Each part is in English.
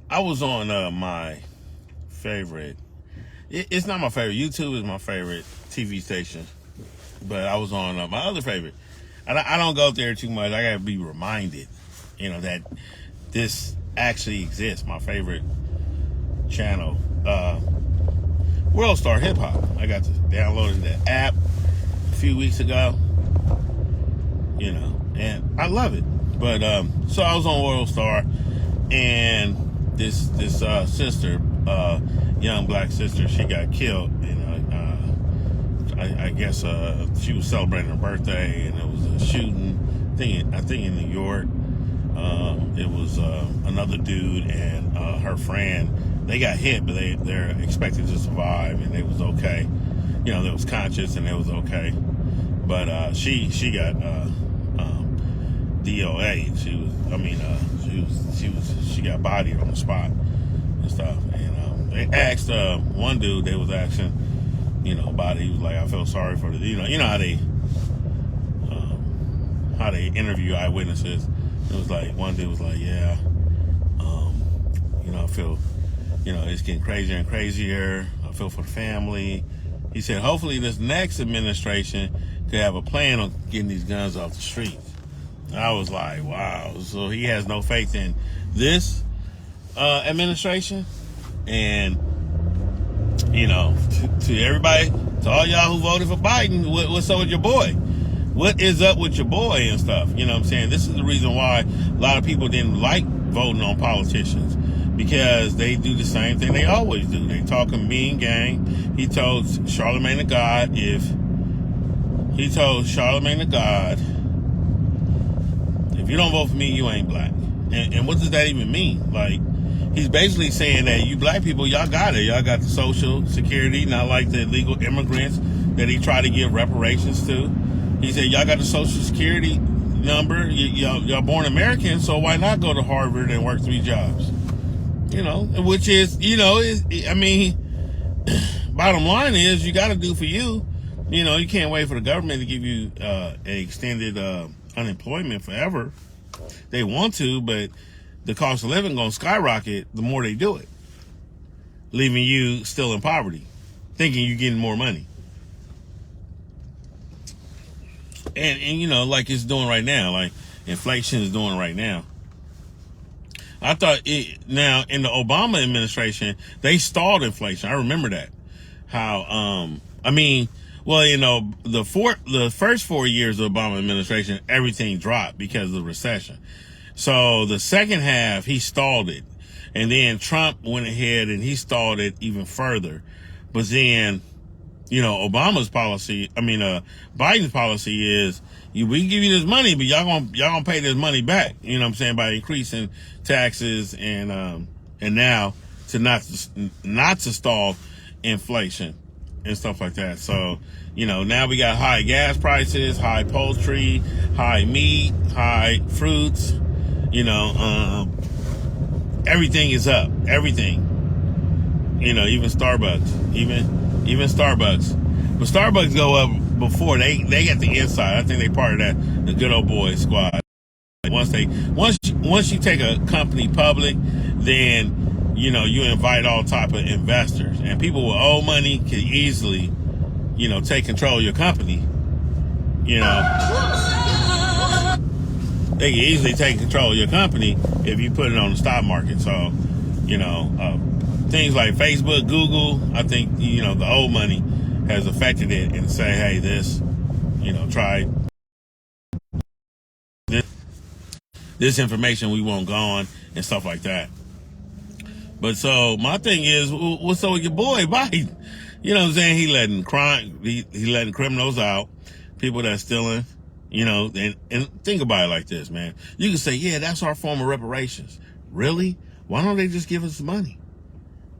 I was on my favorite. It's not my favorite. YouTube is my favorite TV station, but I was on my other favorite. I don't go there too much. I gotta be reminded, that this actually exists. My favorite channel, World Star Hip Hop. I got to download the app a few weeks ago, and I love it. But so I was on World Star, and this sister, young black sister, she got killed. I guess she was celebrating her birthday, and it was a shooting thing. I think in New York. It was another dude and her friend. They got hit, but they're expected to survive, and they was okay. They was conscious, and it was okay. But she got DOA. She got bodied on the spot and stuff. And they asked one dude. They was asking, about it. He was like, I felt sorry for the, how they interview eyewitnesses. It was like, one dude was like, yeah, I feel, it's getting crazier and crazier. I feel for the family. He said, hopefully this next administration could have a plan on getting these guns off the streets. I was like, wow. So he has no faith in this administration. And, to everybody, to all y'all who voted for Biden, what's up with your boy? What is up with your boy and stuff? You know what I'm saying? This is the reason why a lot of people didn't like voting on politicians, because they do the same thing they always do. They talk a mean game. He told Charlemagne the God, if you don't vote for me, you ain't black. And what does that even mean? Like, he's basically saying that you black people, y'all got it. Y'all got the Social Security, not like the illegal immigrants that he tried to give reparations to. He said, y'all got the Social Security number. Y'all born American, so why not go to Harvard and work 3 jobs? Which is, bottom line is, you got to do for you. You can't wait for the government to give you an extended unemployment forever. They want to, but the cost of living going to skyrocket the more they do it, leaving you still in poverty, thinking you're getting more money. And like it's doing right now, like inflation is doing right now. I thought now in the Obama administration, they stalled inflation. I remember that. How, the first 4 years of the Obama administration, everything dropped because of the recession. So the second half, he stalled it. And then Trump went ahead and he stalled it even further. But then, Biden's policy is, we give you this money, but y'all gonna pay this money back. You know what I'm saying? By increasing taxes and now to not to stall inflation and stuff like that. So, now we got high gas prices, high poultry, high meat, high fruits, everything is up. Everything. Even Starbucks. Even Starbucks. But Starbucks go up before they get the inside. I think they part of the good old boy squad. Once you take a company public, then you invite all type of investors, and people with old money can easily take control of your company. They can easily take control of your company if you put it on the stock market. So things like Facebook, Google, I think the old money has affected it and say, hey, this try this information, we won't go on and stuff like that. But so my thing is, what's up with your boy Biden? You know what I'm saying? He letting criminals out, people that's stealing, and think about it like this, man. You can say, yeah, that's our form of reparations. Really? Why don't they just give us the money?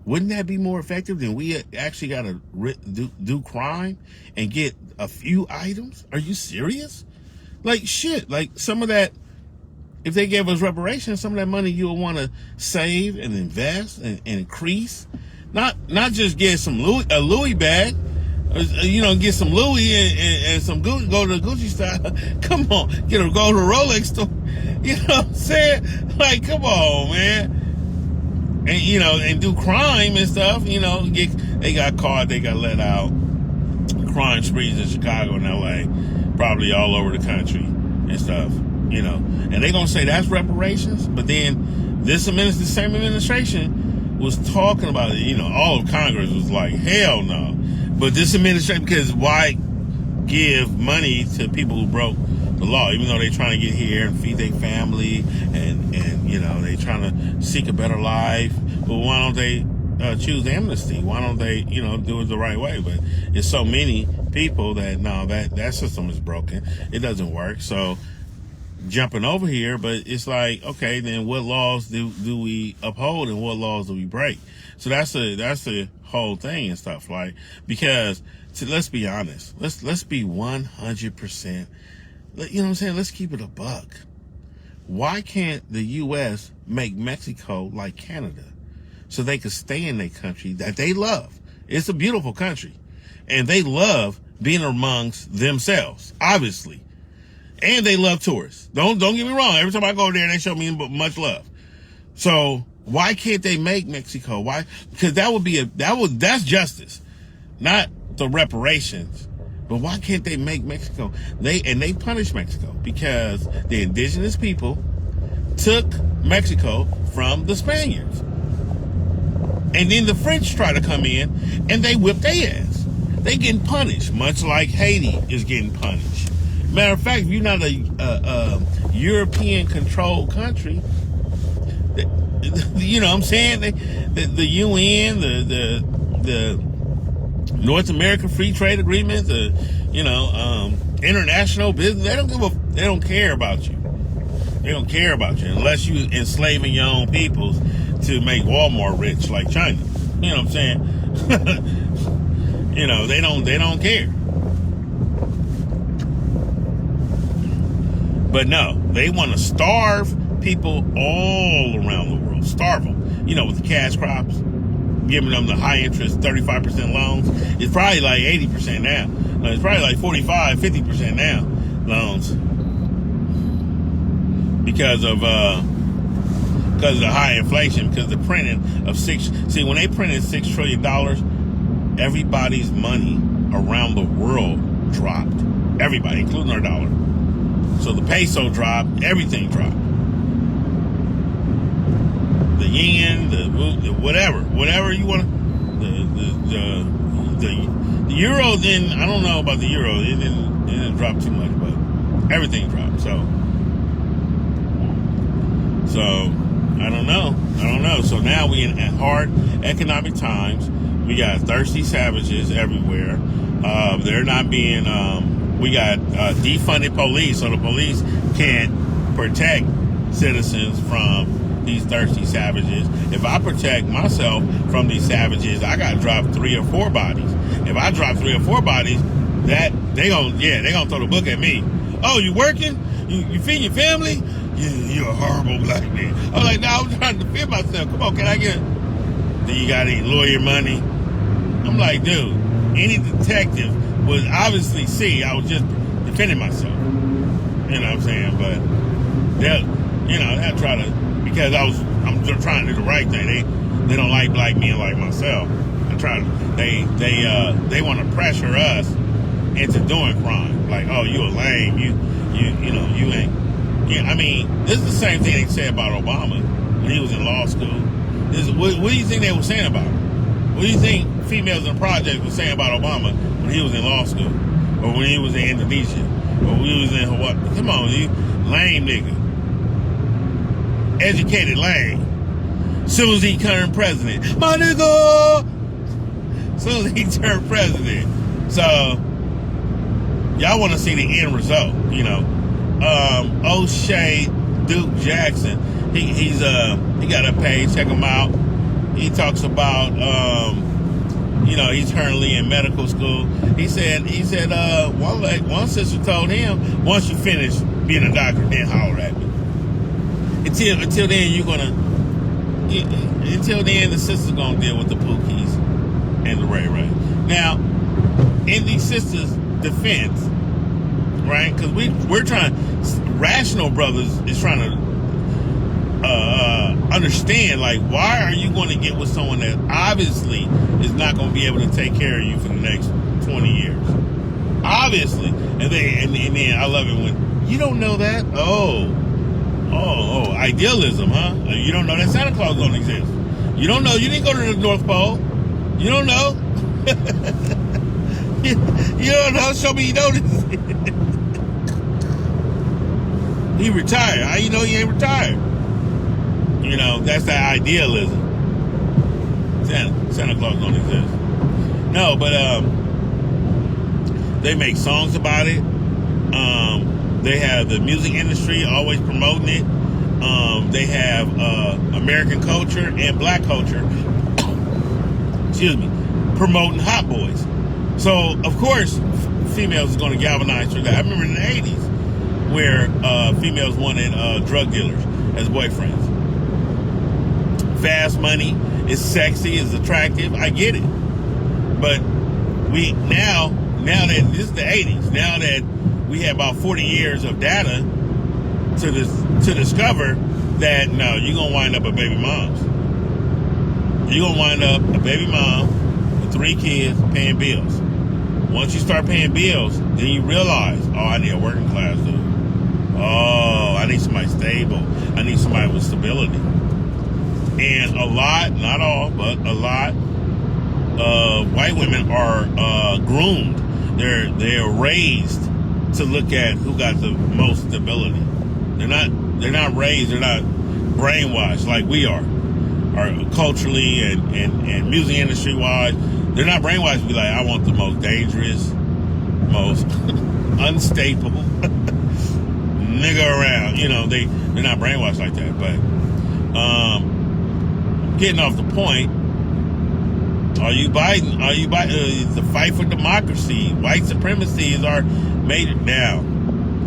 Wouldn't that be more effective than we actually got to do crime and get a few items? Are you serious? Like, shit, like some of that, if they gave us reparations, some of that money you'll want to save and invest and increase. Not just get some a Louis bag, get some Louis and some Gucci, go to the Gucci style. Come on, go to a Rolex store. You know what I'm saying? Like, come on, man. and and do crime and stuff. They got caught, they got let out. Crime sprees in Chicago and LA, probably all over the country and stuff. And they gonna say that's reparations, but then the same administration was talking about it. All of Congress was like, hell no. But this administration, because why give money to people who broke the law, even though they're trying to get here and feed their family and they trying to seek a better life. Well, why don't they choose amnesty? Why don't they do it the right way? But it's so many people that no, that system is broken. It doesn't work. So jumping over here, but it's like, okay, then what laws do we uphold and what laws do we break? So that's the whole thing and stuff, like, because let's be honest, let's be 100%. You know what I'm saying? Let's keep it a buck. Why can't the U.S. make Mexico like Canada so they could stay in their country that they love? It's a beautiful country, and they love being amongst themselves, obviously, and they love tourists. Don't get me wrong. Every time I go there, they show me much love. So why can't they make Mexico? Why? Because that's justice, not the reparations. But why can't they make Mexico? They punish Mexico because the indigenous people took Mexico from the Spaniards. And then the French try to come in and they whip their ass. They getting punished, much like Haiti is getting punished. Matter of fact, if you're not a European controlled country, you know what I'm saying? The UN, the North American Free Trade Agreement, international business, they don't care about you. They don't care about you unless you enslaving your own peoples to make Walmart rich like China. You know what I'm saying? They don't care. But no, they want to starve people all around the world. Starve them. With the cash crops, giving them the high interest 35% loans. It's probably like 80% now. No, it's probably like 45, 50% now loans because of the high inflation, because the printing of when they printed $6 trillion, everybody's money around the world dropped. Everybody, including our dollar. So the peso dropped, everything dropped. The yen, the whatever you want. The euro, then I don't know about the euro. It didn't drop too much, but everything dropped. So I don't know. So now we in hard economic times. We got thirsty savages everywhere. They're not being. We got defunded police, so the police can't protect citizens from these thirsty savages. If I protect myself from these savages, I got to drop 3 or 4 bodies. If I drop 3 or 4 bodies, they gonna throw the book at me. Oh, you working? You feeding your family? You're a horrible black man. I'm like, no, I'm trying to defend myself. Come on, can I get? Do you got any lawyer money? I'm like, dude, any detective would obviously see I was just defending myself. You know what I'm saying? But they'll try to, because I'm just trying to do the right thing. They don't like black men like myself. They want to pressure us into doing crime. Like, oh, you a lame. You ain't. Yeah, I mean, this is the same thing they said about Obama when he was in law school. What do you think they were saying about him? What do you think females in the project were saying about Obama when he was in law school? Or when he was in Indonesia? Or when he was in Hawaii? Come on, you lame nigga. Educated lame. Soon as he turned president. My nigga! Soon as he turned president. So, y'all want to see the end result, O'Shea Duke Jackson. He got a page, check him out. He talks about he's currently in medical school. He said one sister told him, once you finish being a doctor, then holler at me. Until then the sister's gonna deal with the Pookies and the Ray Ray. Now, in these sisters' defense, right? Because we're trying, Rational Brothers is trying to understand, like, why are you going to get with someone that obviously is not going to be able to take care of you for the next 20 years? Obviously. And then I love it when, you don't know that? Oh, idealism, huh? You don't know that Santa Claus don't exist. You don't know, you didn't go to the North Pole. You don't know. You don't know, show me you notice. He retired. How you know he ain't retired? You know, that's that idealism. Santa Claus don't exist. No, but they make songs about it. They have the music industry always promoting it. They have American culture and black culture, excuse me, promoting Hot Boys. So, of course, females is going to galvanize through that. I remember in the 80s where females wanted drug dealers as boyfriends. Fast money, it's sexy, it's attractive, I get it. But we now that this is the 80s, now that we have about 40 years of data to discover that, no, you're going to wind up a baby mom's. You're going to wind up a baby mom with 3 kids paying bills. Once you start paying bills, then you realize, oh, I need a working class dude. Oh, I need somebody stable. I need somebody with stability. And a lot, not all, but a lot of white women are groomed. They're raised to look at who got the most stability. They're not raised, they're not brainwashed like we are culturally and music industry wise. They're not brainwashed to be like, I want the most dangerous, most unstable nigga around. You know, they're not brainwashed like that. But getting off the point, are you Biden? The fight for democracy, white supremacy is our major. Now,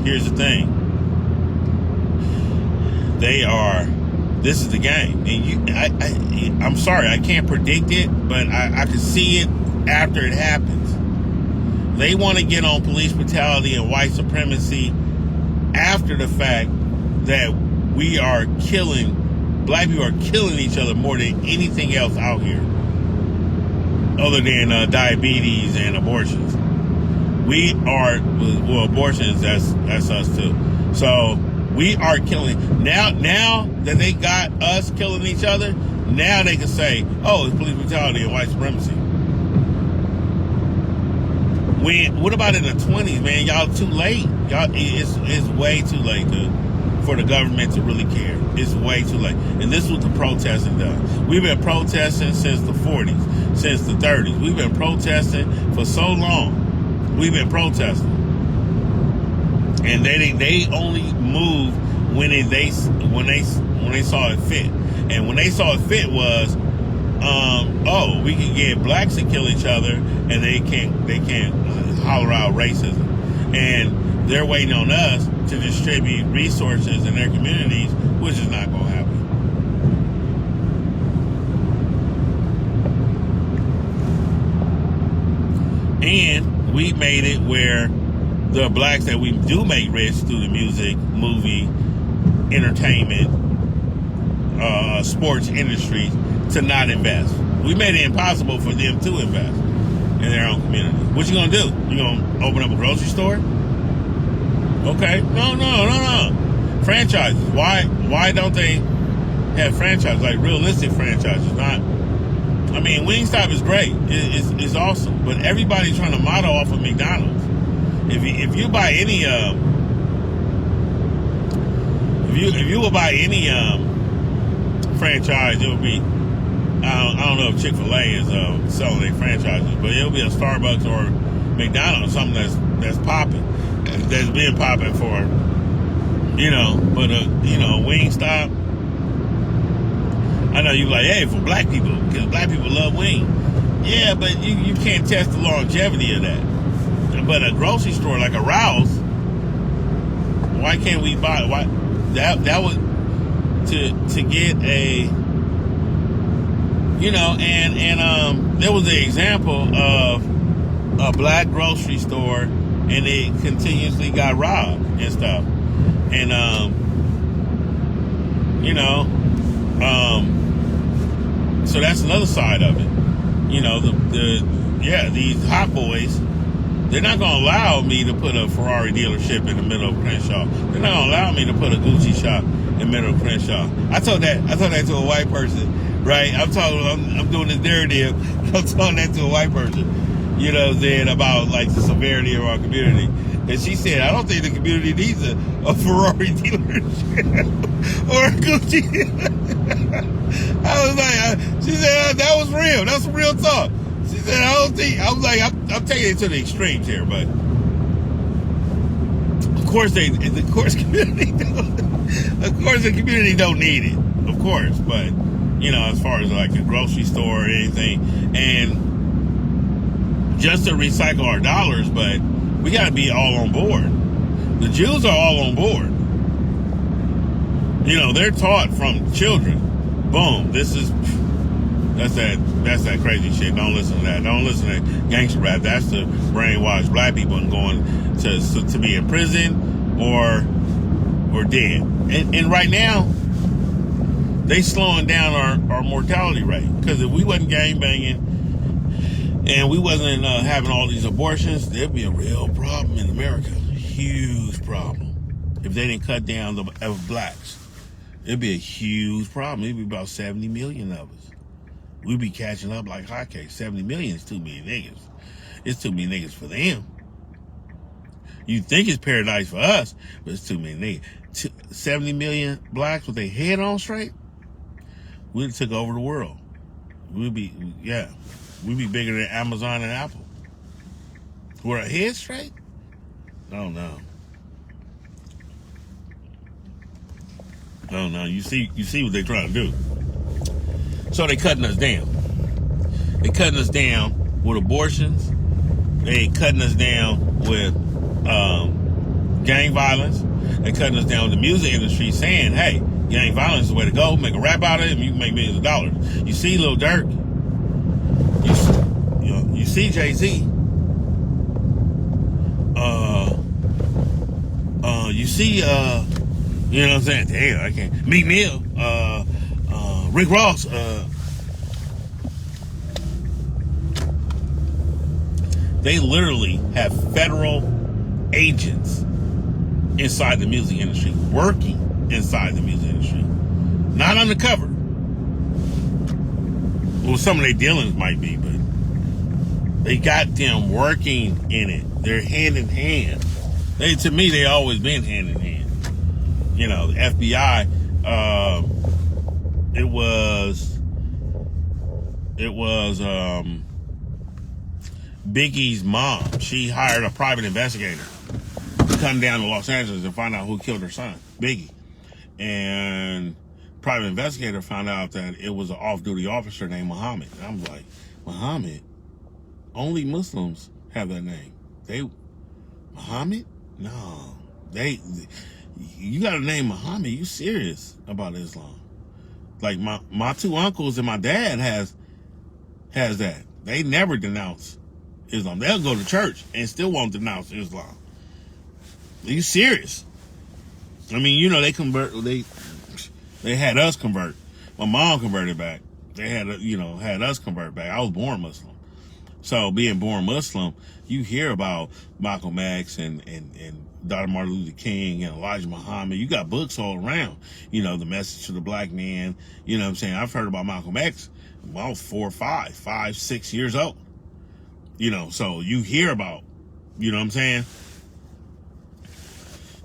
here's the thing. This is the game. And I'm sorry, I can't predict it, but I can see it after it happens. They want to get on police brutality and white supremacy after the fact that black people are killing each other more than anything else out here, other than diabetes and abortions. Abortions, that's us too. So we are killing. Now that they got us killing each other, now they can say, oh, it's police brutality and white supremacy. What about in the 20s, man? Y'all too late. It's way too late for the government to really care. It's way too late. And this is what the protesting does. We've been protesting since the 40s, since the 30s. We've been protesting for so long. We've been protesting. And they only moved when they saw it fit. And when they saw it fit was, we can get blacks to kill each other, and they can't holler out racism. And they're waiting on us to distribute resources in their communities, which is not going to happen. And we made it where the blacks that we do make rich through the music, movie, entertainment, sports industry to not invest. We made it impossible for them to invest in their own community. What you gonna do? You gonna open up a grocery store? Okay. No. Franchises. Why don't they have franchises, like realistic franchises? Not. I mean, Wingstop is great. It's awesome, but everybody's trying to model off of McDonald's. If you buy any if you will buy any franchise, it will be, I don't know if Chick-fil-A is selling their franchises, but it'll be a Starbucks or McDonald's, something that's popping, that's been popping for, but Wingstop. I know you like, hey, for black people, because black people love wings. Yeah, but you can't test the longevity of that. But a grocery store like a Rouse, why can't we buy? Why that was to get a, and there was an example of a black grocery store, and it continuously got robbed and stuff, and You know, so that's another side of it. You know, these hot boys, they're not going to allow me to put a Ferrari dealership in the middle of Crenshaw. They're not going to allow me to put a Gucci shop in the middle of Crenshaw. I told that to a white person, right? I'm doing this narrative. I'm telling that to a white person, you know what I'm saying, about like the severity of our community. And she said, I don't think the community needs a Ferrari dealership or a Gucci. I was like, she said, that was real. That's real talk. She said, I don't think, I was like, I'm taking it to the extremes here, but of course the community don't need it, of course, but you know, as far as like a grocery store or anything, and just to recycle our dollars, but we got to be all on board. The Jews are all on board. You know, they're taught from children. Boom, that's that crazy shit. Don't listen to that. Don't listen to gangster rap. That's to brainwash black people and going to be in prison or dead. And right now, they slowing down our mortality rate. Because if we wasn't gangbanging and we wasn't having all these abortions, there'd be a real problem in America. Huge problem. If they didn't cut down of blacks, it'd be a huge problem. It'd be about 70 million of us. We'd be catching up like hotcakes. 70 million is too many niggas. It's too many niggas for them. You think it's paradise for us, but it's too many niggas. 70 million blacks with their head on straight, we'd have took over the world. We'd be bigger than Amazon and Apple. With our head straight? Oh no. Oh no. You see what they're trying to do. So they cutting us down. They cutting us down with abortions. They cutting us down with gang violence. They cutting us down with the music industry, saying, "Hey, gang violence is the way to go. Make a rap out of it, and you can make millions of dollars." You see, Lil Durk. You see Jay-Z. You see, you know what I'm saying? Damn, I can't. Meek Mill. Rick Ross. They literally have federal agents inside the music industry, working inside the music industry, not undercover. Well, some of their dealings might be, but they got them working in it. They're hand in hand. To me, they always been hand in hand. You know, the FBI. It was Biggie's mom. She hired a private investigator to come down to Los Angeles and find out who killed her son, Biggie. And private investigator found out that it was an off-duty officer named Muhammad. And I'm like, Muhammad? Only Muslims have that name. Muhammad? No. You got a name Muhammad. You serious about Islam? Like my two uncles and my dad has that. They never denounce Islam. They'll go to church and still won't denounce Islam. Are you serious? I mean, you know, they had us convert. My mom converted back. They had us convert back. I was born Muslim. So being born Muslim, you hear about Malcolm X and Dr. Martin Luther King and Elijah Muhammad. You got books all around. You know, The Message to the Black Man. You know what I'm saying? I've heard about Malcolm X when I was 4 or 5, 6 years old. You know, so you hear about, you know what I'm saying?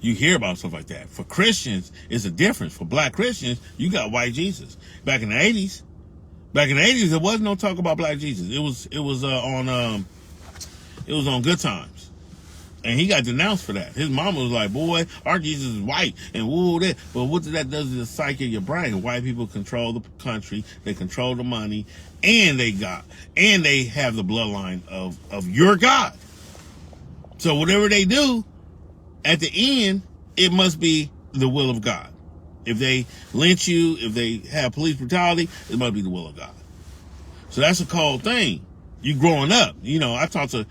You hear about stuff like that. For Christians, it's a difference. For black Christians, you got white Jesus. Back in the 80s, there was no talk about black Jesus. It was on Good Times. And he got denounced for that. His mama was like, boy, our Jesus is white and woo that. But what that does to the psyche of your brain? White people control the country, they control the money, and they have the bloodline of your God. So whatever they do, at the end, it must be the will of God. If they lynch you, if they have police brutality, it must be the will of God. So that's a cold thing. You growing up, you know, I talk to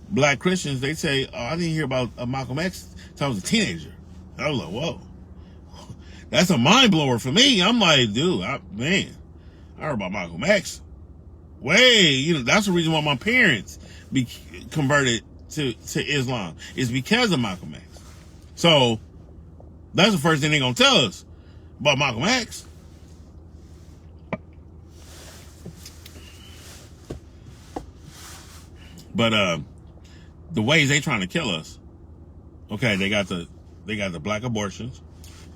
black Christians, they say, oh, I didn't hear about Malcolm X until I was a teenager. I was like, whoa. That's a mind blower for me. I'm like, dude, man, I heard about Malcolm X. That's the reason why my parents be converted to Islam. Is because of Malcolm X. So that's the first thing they're gonna tell us about Malcolm X. But the ways they trying to kill us. Okay, they got the black abortions,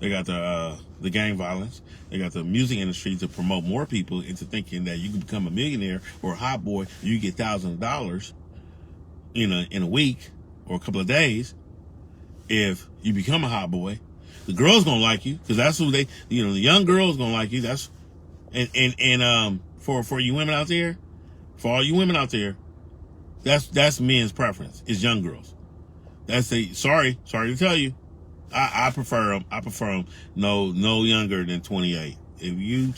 they got the gang violence, they got the music industry to promote more people into thinking that you can become a millionaire or a hot boy, and you get thousands of dollars in a week or a couple of days if you become a hot boy. The girls gonna like you because that's who the young girls gonna like you. That's and for you women out there, for all you women out there, that's men's preference. It's young girls. Sorry to tell you, I prefer them. I prefer them no younger than 28. If you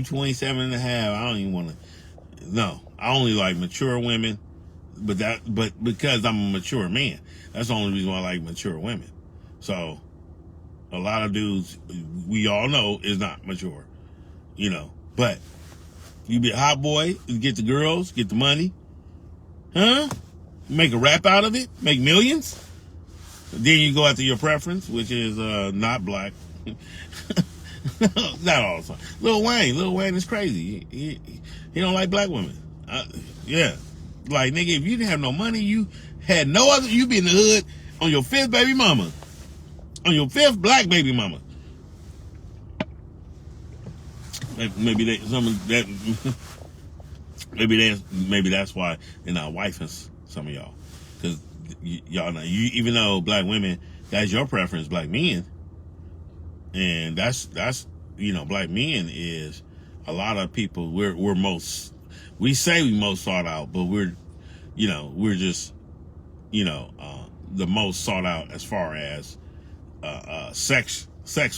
27 and a half, I don't even want to. No, I only like mature women, but because I'm a mature man, that's the only reason why I like mature women. So a lot of dudes we all know is not mature, But you be a hot boy, you get the girls, get the money, huh? Make a rap out of it, make millions. Then you go after your preference, which is not black. Not all the time. Lil Wayne is crazy. He don't like black women. Yeah, like nigga, if you didn't have no money, you had no other. You be in the hood on your fifth baby mama, on your fifth black baby mama. Maybe that's why they're not wifing some of y'all, because y'all know even though black women, that's your preference, black men, and that's black men is a lot of people. We say we most sought out, but we're just the most sought out as far as sex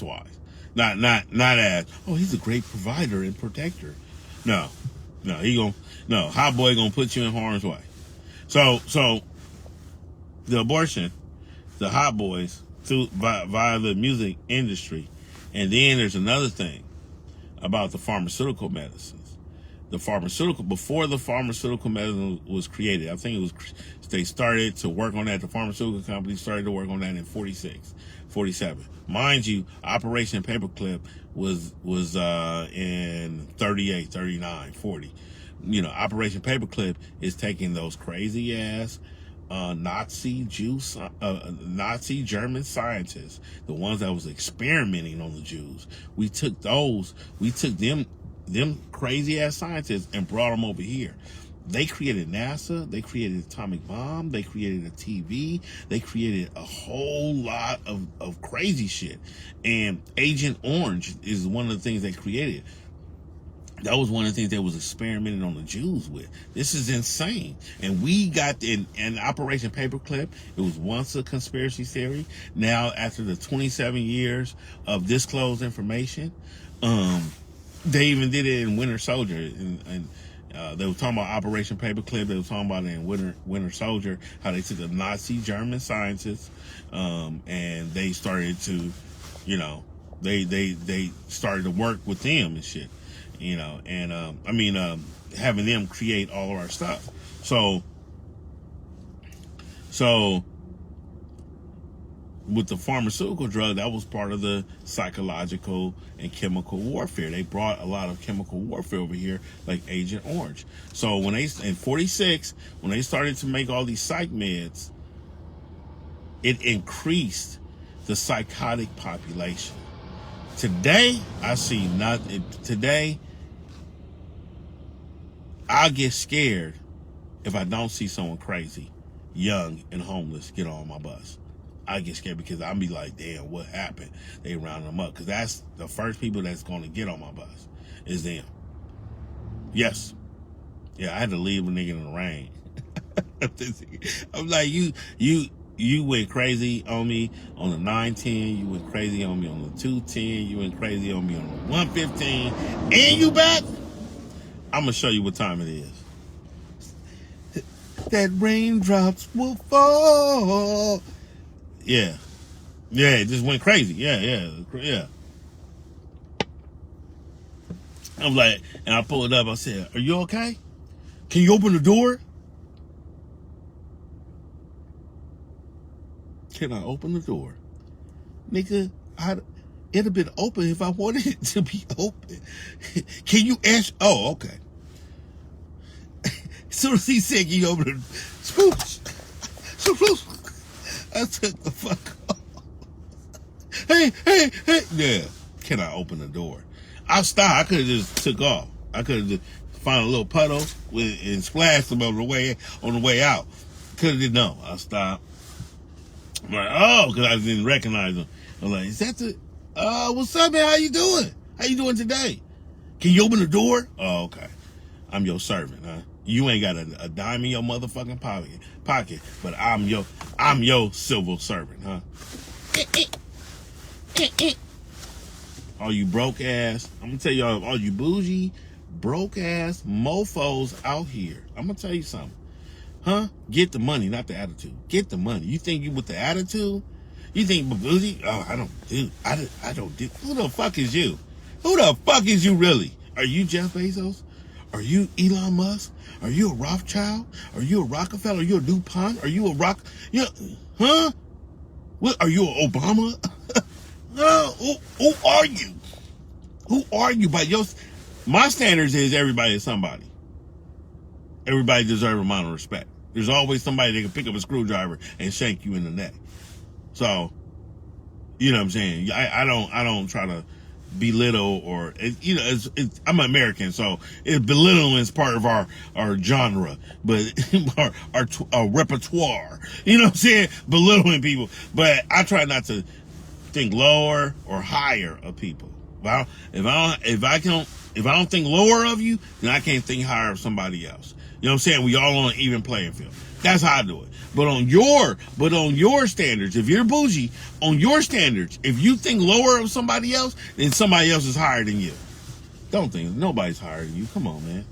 wise. Not as, oh, he's a great provider and protector. No, hot boy gonna put you in harm's way. So the abortion, the hot boys via the music industry, and then there's another thing about the pharmaceutical medicines. Before the pharmaceutical medicine was created, I think they started to work on that. The pharmaceutical companies started to work on that in 46, 47. Mind you, Operation Paperclip was in 38, 39, 40. Operation Paperclip is taking those crazy ass Nazi German scientists, the ones that was experimenting on the Jews. We took them crazy ass scientists and brought them over here. They created NASA, they created atomic bomb, they created a TV, they created a whole lot of crazy shit. And Agent Orange is one of the things they created. That was one of the things they was experimenting on the Jews with. This is insane. And we got in Operation Paperclip, it was once a conspiracy theory. Now, after the 27 years of disclosed information, they even did it in Winter Soldier. And they were talking about Operation Paperclip. They were talking about it in Winter Soldier, how they took the Nazi German scientists, and they started to, they started to work with them and shit. Having them create all of our stuff. So with the pharmaceutical drug, that was part of the psychological and chemical warfare. They brought a lot of chemical warfare over here, like Agent Orange. So in 46, when they started to make all these psych meds, it increased the psychotic population. Today, I see nothing. Today, I'll get scared if I don't see someone crazy, young and homeless get on my bus. I get scared because I'll be like, damn, what happened? They round them up. Because that's the first people that's going to get on my bus is them. Yes. Yeah, I had to leave a nigga in the rain. I'm like, you went crazy on me on the 910. You went crazy on me on the 210. You went crazy on me on the 115. And you back? I'm going to show you what time it is. That raindrops will fall. Yeah. Yeah, it just went crazy. Yeah. I'm like, and I pulled up. I said, "Are you okay? Can you open the door? Can I open the door, nigga? It'd have been open if I wanted it to be open. Can you ask? Oh, okay. As soon as he said, "Can you open the spooks?" I took the fuck off. Hey. Yeah. Can I open the door? I stopped. I could have just took off. I could have just found a little puddle and splashed them on the way out. Could have did no. I stopped. I'm like, oh, because I didn't recognize him. I'm like, is that the? What's up, man? How you doing? How you doing today? Can you open the door? Oh, okay. I'm your servant, huh? You ain't got a dime in your motherfucking pocket, but I'm your civil servant, huh? All you broke ass, I'm gonna tell y'all, all you bougie, broke ass mofos out here. I'm gonna tell you something. Huh? Get the money, not the attitude. Get the money. You think you with the attitude? You think bougie? Oh, I don't do. Who the fuck is you? Who the fuck is you really? Are you Jeff Bezos? Are you Elon Musk? Are you a Rothschild? Are you a Rockefeller? Are you a DuPont? Are you a huh? What, are you an Obama? No, who are you? Who are you? By my standards is everybody is somebody. Everybody deserves a amount of respect. There's always somebody that can pick up a screwdriver and shank you in the neck. So, you know what I'm saying? I don't try to belittle or, you know, I'm American, so belittling is part of our genre, but our repertoire. You know what I'm saying? Belittling people, but I try not to think lower or higher of people. Well, if I don't think lower of you, then I can't think higher of somebody else. You know what I'm saying? We all on an even playing field. That's how I do it. But on your standards, if you're bougie, on your standards, if you think lower of somebody else, then somebody else is higher than you. Don't think nobody's higher than you. Come on, man.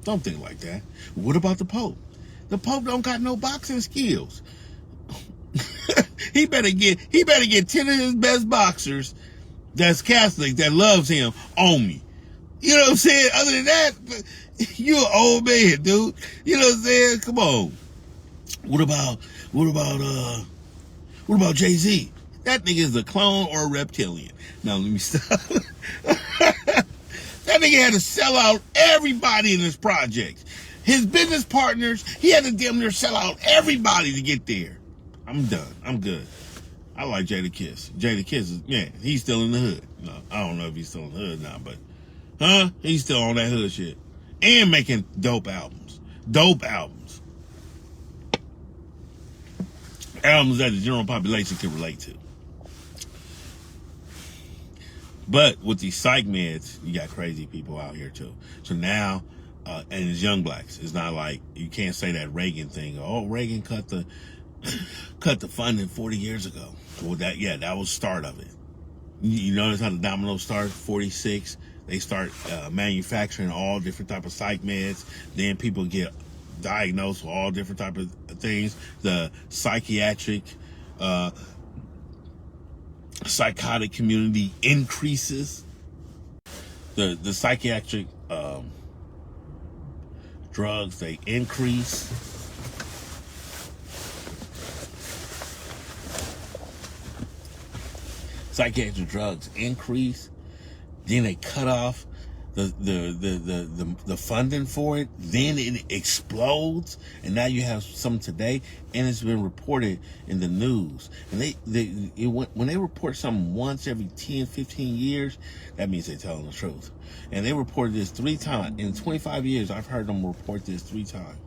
Don't think like that. What about the Pope? The Pope don't got no boxing skills. He better get 10 of his best boxers that's Catholic that loves him on me. You know what I'm saying? Other than that, you an old man, dude. You know what I'm saying? Come on. What about Jay-Z? That nigga is a clone or a reptilian. Now let me stop. That nigga had to sell out everybody in his project. His business partners, he had to damn near sell out everybody to get there. I'm done. I'm good. I like Jadakiss. Jadakiss is, yeah, he's still in the hood. No, I don't know if he's still in the hood now, but he's still on that hood shit. And making dope albums. Albums that the general population can relate to. But with these psych meds, you got crazy people out here too. So now, and it's young blacks. It's not like, you can't say that Reagan thing. Oh, Reagan cut the funding 40 years ago. Well, that was the start of it. You notice how the domino starts, 46. They start manufacturing all different type of psych meds. Then people get diagnosed with all different type of things. The psychiatric, psychotic community increases. The psychiatric drugs, they increase. Psychiatric drugs increase. Then they cut off the funding for it. Then it explodes, and now you have some today, and it's been reported in the news. And when they report something once every 10, 15 years, that means they're telling the truth. And they reported this 3 times in 25 years. I've heard them report this 3 times.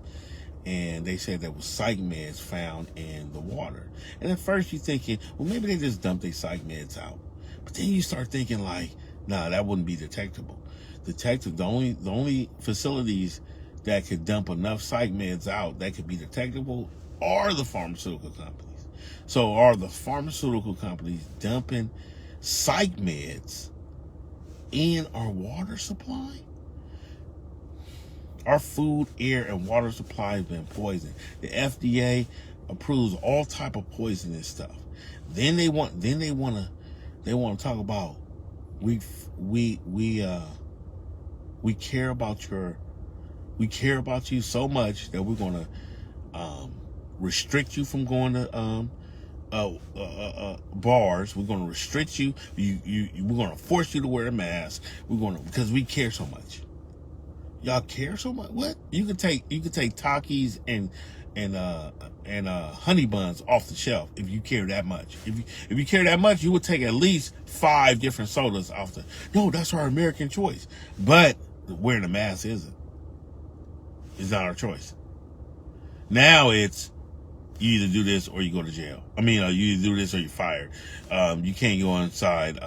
And they said there was psych meds found in the water. And at first you're thinking, well, maybe they just dumped their psych meds out. But then you start thinking like, nah, that wouldn't be detectable. The only facilities that could dump enough psych meds out that could be detectable are the pharmaceutical companies. So are the pharmaceutical companies dumping psych meds in our water supply? Our food, air, and water supply has been poisoned. The FDA approves all type of poisonous stuff. Then they want to talk about we We care about you so much that we're gonna restrict you from going to bars. We're gonna restrict you. We're gonna force you to wear a mask. Because we care so much. Y'all care so much. What? You could take Takis and honey buns off the shelf if you care that much. If you care that much, you would take at least 5 different sodas off the. No, that's our American choice. But wearing a mask isn't. It's not our choice. Now it's you either do this or you go to jail. I mean, you either do this or you're fired. You can't go inside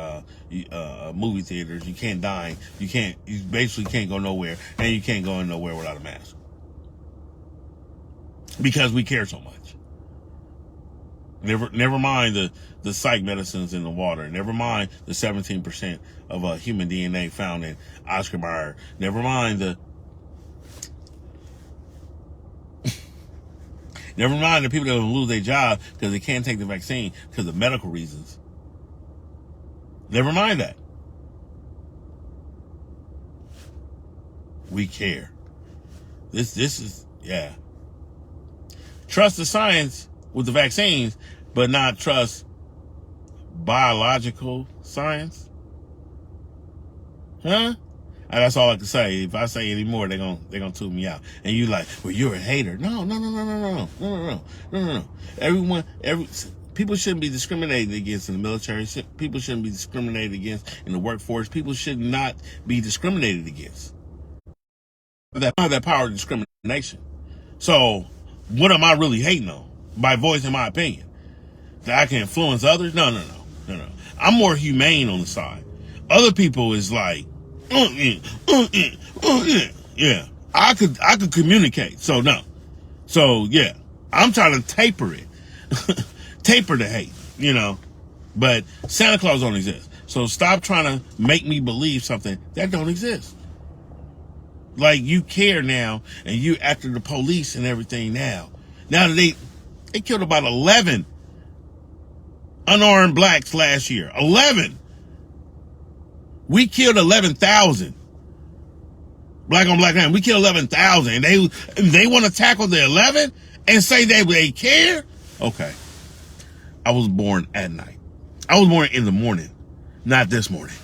movie theaters. You can't dine. You basically can't go nowhere, and you can't go in nowhere without a mask because we care so much. Never mind the psych medicines in the water. Never mind the 17% of human DNA found in Oscar Mayer. Never mind the people that will lose their job because they can't take the vaccine because of medical reasons. Never mind that. We care. This is, yeah. Trust the science with the vaccines, but not trust biological science. Huh? And that's all I can say. If I say any more, they're gonna tune me out. And you like, well, you're a hater. No. People shouldn't be discriminated against in the military. People shouldn't be discriminated against in the workforce. People should not be discriminated against. That power of discrimination. So, what am I really hating on by voicing my opinion? That I can influence others? No. I'm more humane on the side. Other people is like, yeah. I could communicate. So no. So yeah, I'm trying to taper it, taper the hate, But Santa Claus don't exist. So stop trying to make me believe something that don't exist. Like you care now, and you after the police and everything now. Now that they killed about 11 unarmed blacks last year. 11. We killed 11,000. Black on black crime. We killed 11,000. They want to tackle the 11 and say they care? Okay. I was born at night. I was born in the morning, not this morning.